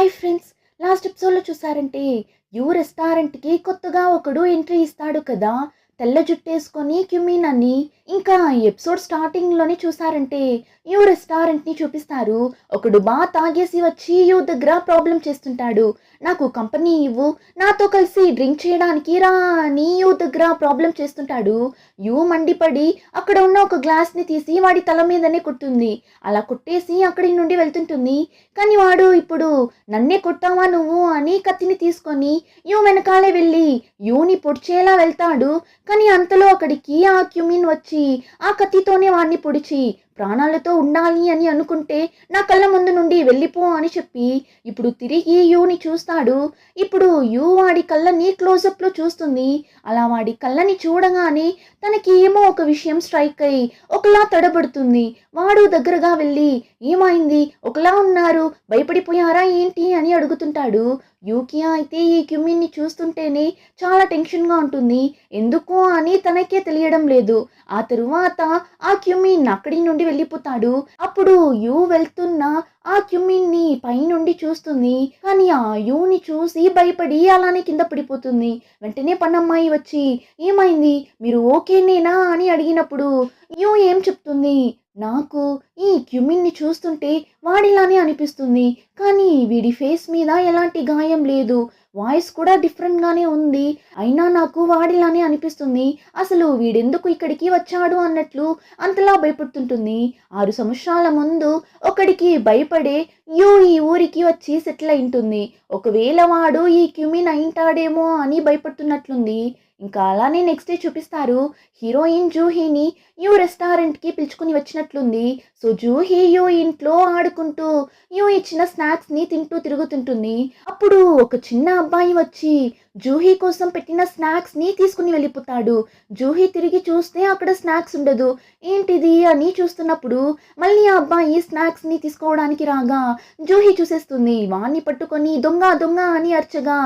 Hi friends, last ఎపిసోడ్లో చూసారంటే you రెస్టారెంట్కి కొత్తగా ఒకడు ఎంట్రీ ఇస్తాడు కదా, తెల్ల జుట్టేసుకొని క్యుమిన్ అని. ఇంకా ఈ ఎపిసోడ్ స్టార్టింగ్లోనే చూసారంటే యూ రెస్టారెంట్ని చూపిస్తారు. ఒకడు బాగా తాగేసి వచ్చి యూ దగ్గర ప్రాబ్లం చేస్తుంటాడు. నాకు కంపెనీ ఇవ్వు, నాతో కలిసి డ్రింక్ చేయడానికి రా అని యూ దగ్గర ప్రాబ్లం చేస్తుంటాడు. యూ మండిపడి అక్కడ ఉన్న ఒక గ్లాస్ని తీసి వాడి తల మీదనే కొట్టుంది. అలా కొట్టేసి అక్కడి నుండి వెళ్తుంటుంది. కానీ వాడు ఇప్పుడు నన్నే కొట్టావా నువ్వు అని కత్తిని తీసుకొని యూ వెనకాలే వెళ్ళి యూని పొడిచేలా వెళ్తాడు. కానీ అంతలో అక్కడికి ఆ క్యుమిన్ వచ్చి ఆ కత్తితోనే వాడిని పొడిచి ప్రాణాలతో ఉండాలి అని అనుకుంటే నా కళ్ళ ముందు నుండి వెళ్ళిపో అని చెప్పి ఇప్పుడు తిరిగి యూని చూస్తాడు. ఇప్పుడు యూ వాడి కళ్ళని క్లోజప్లో చూస్తుంది. అలా వాడి కళ్ళని చూడగానే తనకి ఏమో ఒక విషయం స్ట్రైక్ అయ్యి ఒకలా తడబడుతుంది. వాడు దగ్గరగా వెళ్ళి ఏమైంది, ఒకలా ఉన్నారు, భయపడిపోయారా ఏంటి అని అడుగుతుంటాడు. యూకి అయితే ఈ క్యుమిన్ని చూస్తుంటేనే చాలా టెన్షన్గా ఉంటుంది. ఎందుకో అని తనకే తెలియడం లేదు. ఆ తరువాత ఆ క్యుమిన్ అక్కడి నుండి వెళ్ళిపోతాడు. అప్పుడు యూ వెళ్తున్న ఆ క్యుమిన్ని పైనుండి చూస్తుంది. కానీ ఆ యూని చూసి భయపడి అలానే కింద పడిపోతుంది. వెంటనే పన్నమ్మాయి వచ్చి ఏమైంది, మీరు ఓకేనేనా అని అడిగినప్పుడు యూ ఏం చెప్తుంది, నాకు ఈ క్యుమిన్ని చూస్తుంటే వాడిలానే అనిపిస్తుంది, కానీ వీడి ఫేస్ మీద ఎలాంటి గాయం లేదు, వాయిస్ కూడా డిఫరెంట్గానే ఉంది, అయినా నాకు వాడిలానే అనిపిస్తుంది, అసలు వీడెందుకు ఇక్కడికి వచ్చాడు అన్నట్లు అంతలా భయపడుతుంటుంది. 6 సంవత్సరాల ముందు ఒకడికి భయపడే యూ ఈ ఊరికి వచ్చి సెటిల్ అయింటుంది. ఒకవేళ వాడు ఈ క్యుమిన్ అయింటాడేమో అని భయపడుతున్నట్లుంది. ఇంకా అలానే నెక్స్ట్ డే చూపిస్తారు. హీరోయిన్ జూహీని యూ రెస్టారెంట్కి పిలుచుకుని వచ్చినట్లుంది. సో జూహీ యూ ఇంట్లో ఆడుకుంటూ యూ ఇచ్చిన స్నాక్స్ని తింటూ తిరుగుతుంటుంది. అప్పుడు ఒక చిన్న అబ్బాయి వచ్చి జూహీ కోసం పెట్టిన స్నాక్స్ని తీసుకుని వెళ్ళిపోతాడు. జూహీ తిరిగి చూస్తే అక్కడ స్నాక్స్ ఉండదు. ఏంటిది అని చూస్తున్నప్పుడు మళ్ళీ ఆ అబ్బాయి స్నాక్స్ని తీసుకోవడానికి రాగా జూహీ చూసేస్తుంది. వాణ్ణి పట్టుకొని దొంగ దొంగ అని అరచగా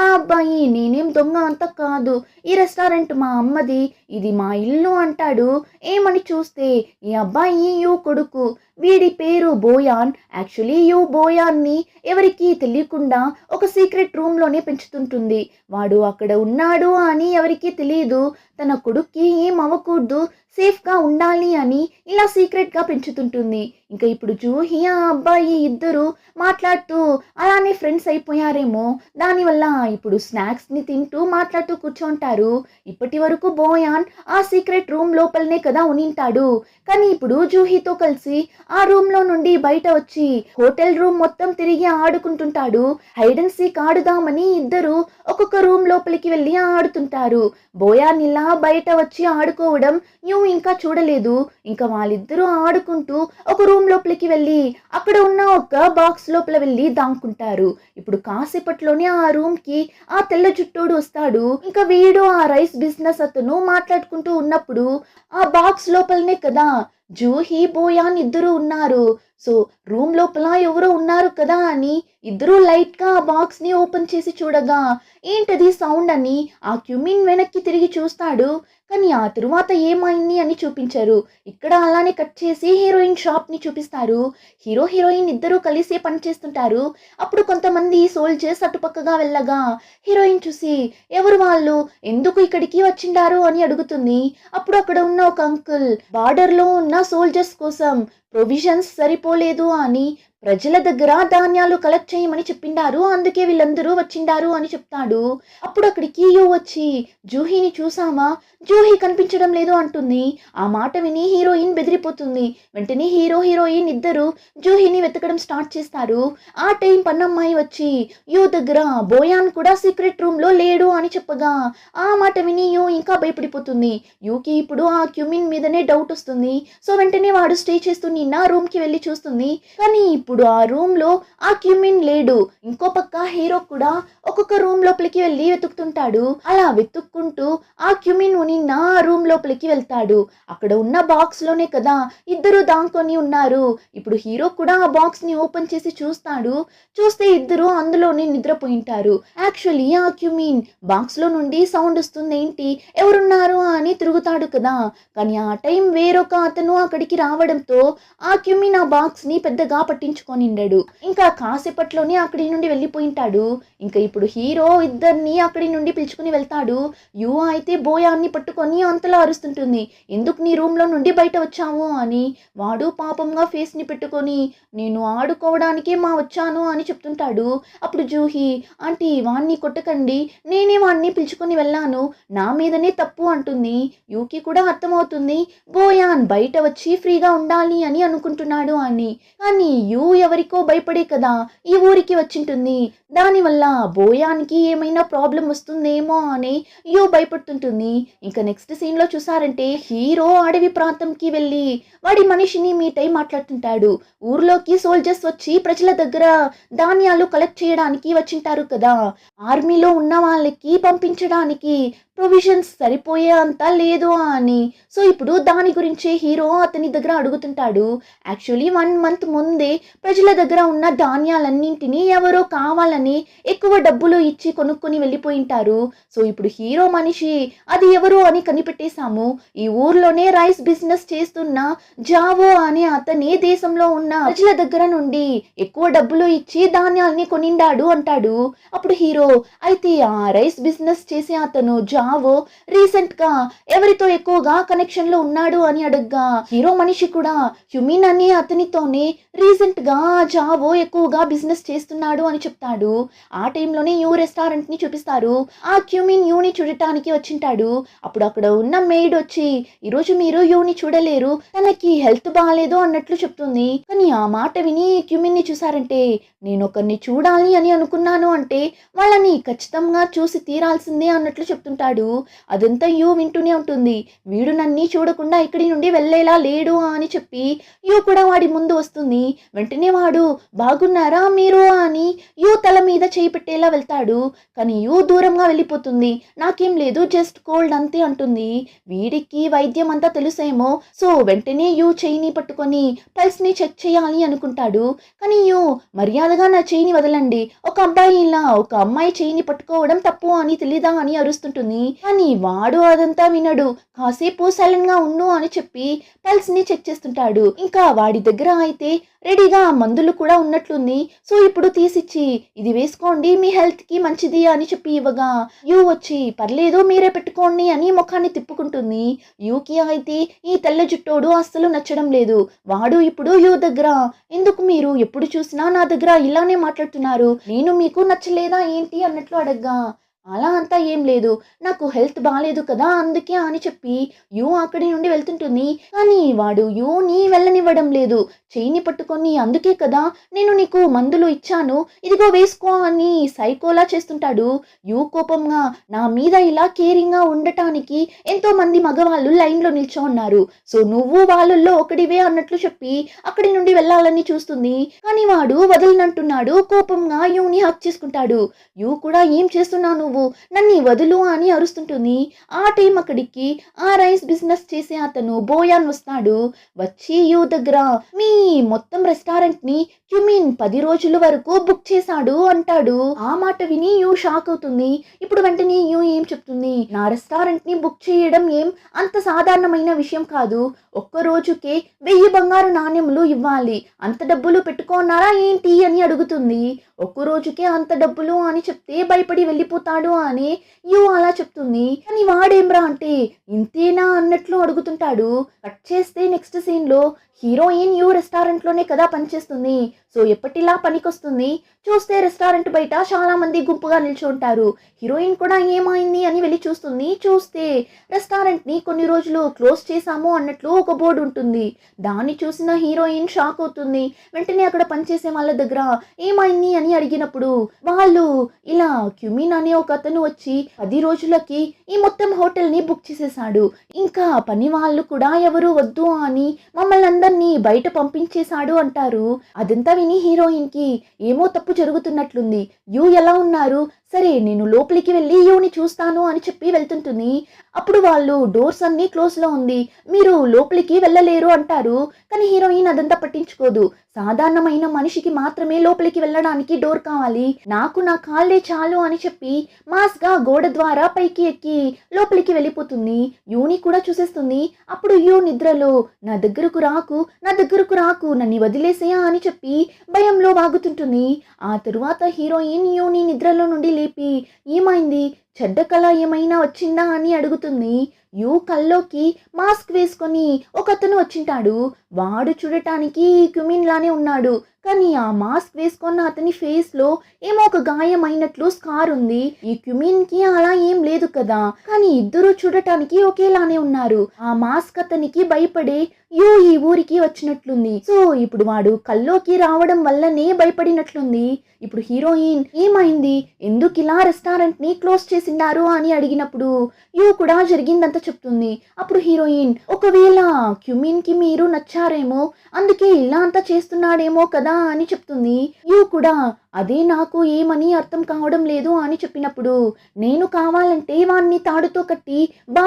ఆ అబ్బాయి నేనేం దొంగ అంత కాదు, ఈ రెస్టారెంట్ మా అమ్మది, ఇది మా ఇల్లు అంటాడు. ఏమని చూస్తే ఈ అబ్బాయి యూ కొడుకు, వీడి పేరు బోయాన్. యాక్చువల్లీ యూ బోయాన్ని ఎవరికి తెలియకుండా ఒక సీక్రెట్ రూమ్లోనే పెంచుతుంటుంది. వాడు అక్కడ ఉన్నాడు అని ఎవరికి తెలియదు. తన కొడుక్కి ఏం అవ్వకూడదు, సేఫ్గా ఉండాలి అని ఇలా సీక్రెట్గా పెంచుతుంటుంది. ఇంకా ఇప్పుడు జూహీ ఆ అబ్బాయి ఇద్దరు మాట్లాడుతూ అలానే ఫ్రెండ్స్ అయిపోయారేమో. దానివల్ల ఇప్పుడు స్నాక్స్ని తింటూ మాట్లాడుతూ కూర్చోంటారు. ఇప్పటి వరకు బోయాన్ ఆ సీక్రెట్ రూమ్ లోపలనే కదా ఉనింటాడు. కానీ ఇప్పుడు జూహీతో కలిసి ఆ రూమ్లో నుండి బయట వచ్చి హోటల్ రూమ్ మొత్తం తిరిగి ఆడుకుంటుంటాడు. హైడ్ అండ్ సీక్ ఆడుదామని ఇద్దరు ఒక్కొక్క రూమ్ లోపలికి వెళ్ళి ఆడుతుంటారు. బోయాన్ ఇలా బయట వచ్చి ఆడుకోవడం యూ ఇంకా చూడలేదు. ఇంకా వాళ్ళిద్దరూ ఆడుకుంటూ ఒక రూమ్ లోపలికి వెళ్ళి అక్కడ ఉన్న ఒక బాక్స్ లోపల వెళ్ళి దాక్కుంటారు. ఇప్పుడు కాసేపట్లోనే ఆ రూమ్ కి ఆ తెల్ల జుట్టోడు వస్తాడు. ఇంకా వీడు ఆ రైస్ బిజినెస్ అతను మాట్లాడుకుంటూ ఉన్నప్పుడు ఆ బాక్స్ లోపలనే కదా జూహీ బోయాన్ ఇద్దరు ఉన్నారు. సో రూమ్ లోపల ఎవరో ఉన్నారు కదా అని ఇద్దరు లైట్గా ఆ బాక్స్ని ఓపెన్ చేసి చూడగా ఏంటది సౌండ్ అని ఆ క్యుమిన్ వెనక్కి తిరిగి చూస్తాడు. కానీ ఆ తరువాత ఏమైంది అని చూపించారు. ఇక్కడ అలానే కట్ చేసి హీరోయిన్ షాప్ని చూపిస్తారు. హీరో హీరోయిన్ ఇద్దరు కలిసి పని చేస్తుంటారు. అప్పుడు కొంతమంది సోల్జర్స్ అటుపక్కగా వెళ్ళగా హీరోయిన్ చూసి ఎవరు వాళ్ళు, ఎందుకు ఇక్కడికి వచ్చిండారు అని అడుగుతుంది. అప్పుడు అక్కడ ఉన్న ఒక అంకుల్ బార్డర్లో ఉన్న సోల్జర్స్ కోసం ప్రొవిజన్స్ సరిపోలేదు అని ప్రజల దగ్గర ధాన్యాలు కలెక్ట్ చేయమని చెప్పిండారు, అందుకే వీళ్ళందరూ వచ్చిండారు అని చెప్తాడు. అప్పుడు అక్కడికి యూ వచ్చి జూహీని చూసామా, జూహీ కనిపించడం లేదు అంటుంది. ఆ మాట విని హీరోయిన్ బెదిరిపోతుంది. వెంటనే హీరో హీరోయిన్ ఇద్దరు జూహీని వెతకడం స్టార్ట్ చేస్తారు. ఆ టైం పన్నమ్మాయి వచ్చి యూ దగ్గర బోయాన్ కూడా సీక్రెట్ రూమ్లో లేడు అని చెప్పగా ఆ మాట విని యూ ఇంకా భయపడిపోతుంది. యూకి ఇప్పుడు ఆ క్యుమిన్ మీదనే డౌట్ వస్తుంది. సో వెంటనే వాడు స్టే చేస్తున్న రూమ్కి వెళ్ళి చూస్తుంది. కానీ ఇప్పుడు ఆ రూమ్ లో ఆ క్యుమిన్ లేడు. ఇంకో పక్క హీరో కూడా ఒక్కొక్క రూమ్ లోపలికి వెళ్ళి వెతుకుతుంటాడు. అలా వెతుక్కుంటూ ఆ క్యుమిన్ ఉన్న రూమ్ లోపలికి వెళ్తాడు. అక్కడ ఉన్న బాక్స్ లోనే కదా ఇద్దరు దాంకొని ఉన్నారు. ఇప్పుడు హీరో కూడా ఆ బాక్స్ ని ఓపెన్ చేసి చూస్తాడు. చూస్తే ఇద్దరు అందులోనే నిద్రపోయింటారు. యాక్చువల్లీ ఆ క్యుమిన్ బాక్స్ లో నుండి సౌండ్ వస్తుంది, ఏంటి ఎవరున్నారు అని తిరుగుతాడు కదా. కానీ ఆ టైం వేరొక అతను అక్కడికి రావడంతో ఆ క్యుమిన్ ఆ బాక్స్ ని పెద్దగా పట్టించుకో తెచ్చుకొనిండాడు. ఇంకా కాసేపట్లోనే అక్కడి నుండి వెళ్ళిపోయింటాడు. ఇంకా ఇప్పుడు హీరో ఇద్దరిని అక్కడి నుండి పిలుచుకుని వెళ్తాడు. యు అయితే బోయాన్ని పట్టుకొని అంతలా అరుస్తుంటుంది, ఎందుకు నీ రూమ్లో నుండి బయట వచ్చావు అని. వాడు పాపంగా ఫేస్ని పెట్టుకొని నేను ఆడుకోవడానికే వచ్చాను అని చెప్తుంటాడు. అప్పుడు జూహీ, ఆంటీ వాణ్ణి కొట్టకండి, నేనే వాణ్ణి పిలుచుకొని వెళ్ళాను, నా మీదనే తప్పు అంటుంది. యూకి కూడా అర్థమవుతుంది బోయాన్ బయట వచ్చి ఫ్రీగా ఉండాలి అని అనుకుంటున్నాడు అని. కానీ యూ ఎవరికో భయపడే కదా ఈ ఊరికి వచ్చింటుంది. దానివల్ల బోయాన్కి ఏమైనా ప్రాబ్లం వస్తుందేమో అని యూ భయపడుతుంటుంది. ఇంకా నెక్స్ట్ సీన్లో చూసారంటే హీరో అడవి ప్రాంతంకి వెళ్ళి వాడి మనిషిని మీట్ అయి మాట్లాడుతుంటాడు. ఊర్లోకి సోల్జర్స్ వచ్చి ప్రజల దగ్గర ధాన్యాలు కలెక్ట్ చేయడానికి వచ్చింటారు కదా, ఆర్మీలో ఉన్న వాళ్ళకి పంపించడానికి ప్రొవిజన్స్ సరిపోయే అంత లేదు అని. సో ఇప్పుడు దాని గురించి హీరో అతని దగ్గర అడుగుతుంటాడు. యాక్చువల్లీ 1 మంత్ ముందే ప్రజల దగ్గర ఉన్న ధాన్యాలన్నింటినీ ఎవరో కావాలని ఎక్కువ డబ్బులు ఇచ్చి కొనుక్కొని వెళ్ళిపోయింటారు. సో ఇప్పుడు హీరో మనిషి అది ఎవరు అని కనిపెట్టేశాము. ఈ ఊర్లోనే రైస్ బిజినెస్ చేస్తున్న జావో అనే అతని దేశంలో ఉన్న ప్రజల దగ్గర నుండి ఎక్కువ డబ్బులు ఇచ్చి ధాన్యాల్ని కొనిండాడు అంటాడు. అప్పుడు హీరో, అయితే ఆ రైస్ బిజినెస్ చేసే అతను జావో రీసెంట్ గా ఎవరితో ఎక్కువగా కనెక్షన్ లో ఉన్నాడు అని అడగ్గా హీరో మనిషి కూడా హ్యూమిన్ అనే అతనితోనే రీసెంట్ గా జావో ఎక్కువగా బిజినెస్ చేస్తున్నాడు అని చెప్తాడు. ఆ టైంలోనే యూ రెస్టారెంట్ ని చూపిస్తారు. ఆ క్యూమిన్ యూని చూడటానికి వచ్చింటాడు. అప్పుడు అక్కడ ఉన్న మెయిడ్ వచ్చి ఈరోజు మీరు యూని చూడలేరు, తనకి హెల్త్ బాగాలేదు అన్నట్లు చెప్తుంది. కానీ ఆ మాట విని క్యూమిన్ ని చూసారంటే నేను ఒకరిని చూడాలి అని అనుకున్నాను అంటే వాళ్ళని ఖచ్చితంగా చూసి తీరాల్సిందే అన్నట్లు చెప్తుంటాడు. అదంతా యూ వింటూనే ఉంటుంది. వీడు నన్ని చూడకుండా ఇక్కడి నుండి వెళ్ళేలా లేడు అని చెప్పి యూ కూడా వాడి ముందు వస్తుంది. వెంటనే వాడు బాగున్నారా మీరు అని యూ తల మీద చేయి పెట్టేలా వెళ్తాడు. కానీ యూ దూరంగా వెళ్ళిపోతుంది. నాకేం లేదు, జస్ట్ కోల్డ్ అంతే అంటుంది. వీడికి వైద్యం అంతా తెలుసేమో. సో వెంటనే యూ చేయిని పట్టుకొని పల్స్ ని చెక్ చేయాలి అనుకుంటాడు. కానీ యూ మర్యాదగా నా చేయిని వదలండి, ఒక అబ్బాయి ఇలా ఒక అమ్మాయి చేయిని పట్టుకోవడం తప్పు అని తెలీదా అని అరుస్తుంటుంది. కానీ వాడు అదంతా వినడు. కాసేపు సైలెంట్ గా ఉండు అని చెప్పి పల్స్ ని చెక్ చేస్తుంటాడు. ఇంకా వాడి దగ్గర అయితే రెడీగా మందులు కూడా ఉన్నట్లుంది. సో ఇప్పుడు తీసిచ్చి ఇది వేసుకోండి, మీ హెల్త్ కి మంచిది అని చెప్పి ఇవ్వగా యూ వచ్చి పర్లేదు మీరే పెట్టుకోండి అని ముఖాన్ని తిప్పుకుంటుంది. యూకి అయితే ఈ తెల్ల జుట్టోడు అస్సలు నచ్చడం లేదు. వాడు ఇప్పుడు యూ దగ్గర ఎందుకు మీరు ఎప్పుడు చూసినా నా దగ్గర ఇలానే మాట్లాడుతున్నారు, నేను మీకు నచ్చలేదా ఏంటి అన్నట్లు అడగ్గా అలా అంతా ఏం లేదు, నాకు హెల్త్ బాగాలేదు కదా అందుకే అని చెప్పి యూ అక్కడి నుండి వెళ్తుంటుంది. కానీ వాడు యూని వెళ్ళనివ్వడం లేదు. చేయిని పట్టుకొని అందుకే కదా నేను నీకు మందులు ఇచ్చాను, ఇదిగో వేసుకో అని సైకోలా చేస్తుంటాడు. యూ కోపంగా నా మీద ఇలా కేరింగ్గా ఉండటానికి ఎంతో మంది మగవాళ్ళు లైన్లో నిల్చో ఉన్నారు, సో నువ్వు వాళ్ళల్లో ఒకడివే అన్నట్లు చెప్పి అక్కడి నుండి వెళ్ళాలని చూస్తుంది. కానీ వాడు వదలనంటున్నాడు. కోపంగా యూని హక్ చేసుకుంటాడు. యూ కూడా ఏం చేస్తున్నావు నువ్వు, నన్ను వదులు అని అరుస్తుంటుంది. ఆ టైం అక్కడికి ఆ రైస్ బిజినెస్ చేసే అతను బోయాన్ వస్తాడు. వచ్చి యూ దగ్గర మీ మొత్తం రెస్టారెంట్ ని క్యూమిన్ 10 రోజుల వరకు బుక్ చేశాడు అంటాడు. ఆ మాట విని యూ షాక్ అవుతుంది. ఇప్పుడు వెంటనే యూ ఏం చెప్తుంది, నా రెస్టారెంట్ ని బుక్ చేయడం ఏం అంత సాధారణమైన విషయం కాదు, ఒక్క రోజుకే 1000 బంగారు నాణ్యములు ఇవ్వాలి, అంత డబ్బులు పెట్టుకున్నారా ఏంటి అని అడుగుతుంది. ఒక్క రోజుకే అంత డబ్బులు అని చెప్తే భయపడి వెళ్ళిపోతాడు అని యూ అలా చెప్తుంది. కానీ వాడేమ్రా అంటే ఇంతేనా అన్నట్లు అడుగుతుంటాడు. కట్ చేస్తే నెక్స్ట్ సీన్ లో హీరోయిన్ యూ రెస్టారెంట్ లోనే కదా పనిచేస్తుంది. సో ఎప్పటిలా పనికొస్తుంది. చూస్తే రెస్టారెంట్ బయట చాలా మంది గుంపుగా నిల్చుంటారు. హీరోయిన్ కూడా ఏమైంది అని వెళ్ళి చూస్తుంది. చూస్తే రెస్టారెంట్ ని కొన్ని రోజులు క్లోజ్ చేశాము అన్నట్లు ఒక బోర్డు ఉంటుంది. దాన్ని చూసిన హీరోయిన్ షాక్ అవుతుంది. వెంటనే అక్కడ పనిచేసే వాళ్ళ దగ్గర ఏమైంది అని అడిగినప్పుడు వాళ్ళు ఇలా క్యూమిన్ అనే ఒక అతను వచ్చి 10 రోజులకి ఈ మొత్తం హోటల్ ని బుక్ చేసేసాడు, ఇంకా పని వాళ్ళు కూడా ఎవరు వద్దు అని మమ్మల్ని అందరినీ బయట పంపించేశాడు అంటారు. అదంతా విని హీరోయిన్ కి ఏమో తప్పు జరుగుతున్నట్లుంది. యూ ఎలా ఉన్నారు, సరే నేను లోపలికి వెళ్ళి యూని చూస్తాను అని చెప్పి వెళ్తుంటుంది. అప్పుడు వాళ్ళు డోర్స్ అన్నీ క్లోజ్‌లో ఉంది. మీరు లోపలికి వెళ్ళలేరు అంటారు. కానీ హీరోయిన్ అదంతా పట్టించుకోదు. సాధారణమైన మనిషికి మాత్రమే లోపలికి వెళ్ళడానికి డోర్ కావాలి. నాకు నా కాళ్ళే చాలు అని చెప్పి మాస్‌గా గోడ ద్వారా పైకి ఎక్కి లోపలికి వెళ్ళిపోతుంది. యూని కూడా చూసేస్తుంది. అప్పుడు యూ నిద్రలో నా దగ్గరకు రాకు, నా దగ్గరకు రాకు, నన్ను వదిలేసేయా అని చెప్పి భయంలో వాగుతుంటుంది. ఆ తరువాత హీరోయిన్ యూని నిద్రలో నుండి లేపి ఏమైంది? చెడ్డ కళ ఏమైనా వచ్చిందా అని అడుగుతుంది. యూ కల్లోకి మాస్క్ వేసుకొని ఒకతను వచ్చింటాడు. వాడు చూడటానికి క్యుమిన్ లానే ఉన్నాడు. కానీ ఆ మాస్క్ వేసుకున్న అతని ఫేస్‌లో ఏమో ఒక గాయం అయినట్లు స్కార్ ఉంది. ఈ క్యుమిన్‌కి అలా ఏం లేదు కదా! కానీ ఇద్దరూ చూడటానికి ఒకేలానే ఉన్నారు. ఆ మాస్క్ అతనికి భయపడే యూ ఈ ఊరికి వచ్చినట్లుంది. సో ఇప్పుడు వాడు కల్లోకి రావడం వల్లనే భయపడినట్లుంది. ఇప్పుడు హీరోయిన్ ఏమైంది? ఎందుకిలా రెస్టారెంట్‌ని క్లోజ్ చేసిండారు అని అడిగినప్పుడు యూ కూడా జరిగిందంతా చెప్తుంది. అప్పుడు హీరోయిన్ ఒకవేళ క్యుమిన్‌కి మీరు నచ్చారేమో అందుకే ఇలా అంతా చేస్తున్నాడేమో కదా అని చెప్తుంది. యూ కూడా అదే నాకు ఏమని అర్థం కావడం లేదు అని చెప్పినప్పుడు నేను కావాలంటే వాణ్ణి తాడుతో కట్టి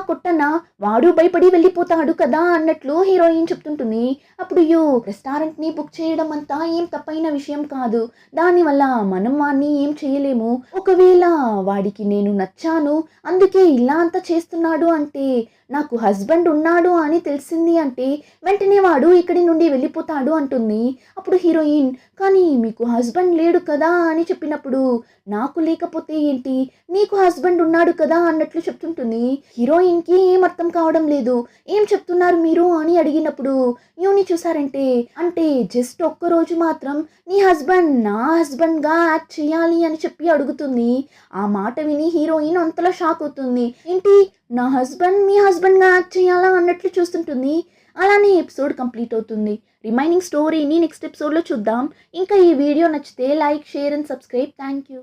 కొట్టనా వాడు భయపడి వెళ్ళిపోతాడు కదా అన్నట్లు హీరోయిన్ చెప్తుంటుంది. అప్పుడు యూ రెస్టారెంట్‌ని బుక్ చేయడం అంతా ఏం తప్పైన విషయం కాదు. దానివల్ల మనం వాణ్ణి ఏం చేయలేము. ఒకవేళ వాడికి నేను నచ్చాను అందుకే ఇలా అంతా చేస్తున్నాడు అంటే నాకు హస్బెండ్ ఉన్నాడు అని తెలిసింది అంటే వెంటనే వాడు ఇక్కడి నుండి వెళ్ళిపోతాడు అంటుంది. అప్పుడు హీరోయిన్ కానీ మీకు హస్బెండ్ లేడు కదా అని చెప్పినప్పుడు నాకు లేకపోతే ఏంటి, నీకు హస్బెండ్ ఉన్నాడు కదా అన్నట్లు చెప్తుంటుంది. హీరోయిన్కి ఏం అర్థం కావడం లేదు. ఏం చెప్తున్నారు మీరు అని అడిగినప్పుడు యూని చూసారంటే అంటే జస్ట్ ఒక్కరోజు మాత్రం నీ హస్బెండ్ నా హస్బెండ్గా యాక్ట్ చేయాలి అని చెప్పి అడుగుతుంది. ఆ మాట విని హీరోయిన్ అంతలా షాక్ అవుతుంది. ఏంటి నా హస్బెండ్ మీ హస్బెండ్గా యాక్ట్ చేయాలా అన్నట్లు చూస్తుంటుంది. అలానే ఎపిసోడ్ కంప్లీట్ అవుతుంది. రిమైనింగ్ స్టోరీని నెక్స్ట్ ఎపిసోడ్లో చూద్దాం. ఇంకా ఈ వీడియో నచ్చితే like, share and subscribe. Thank you.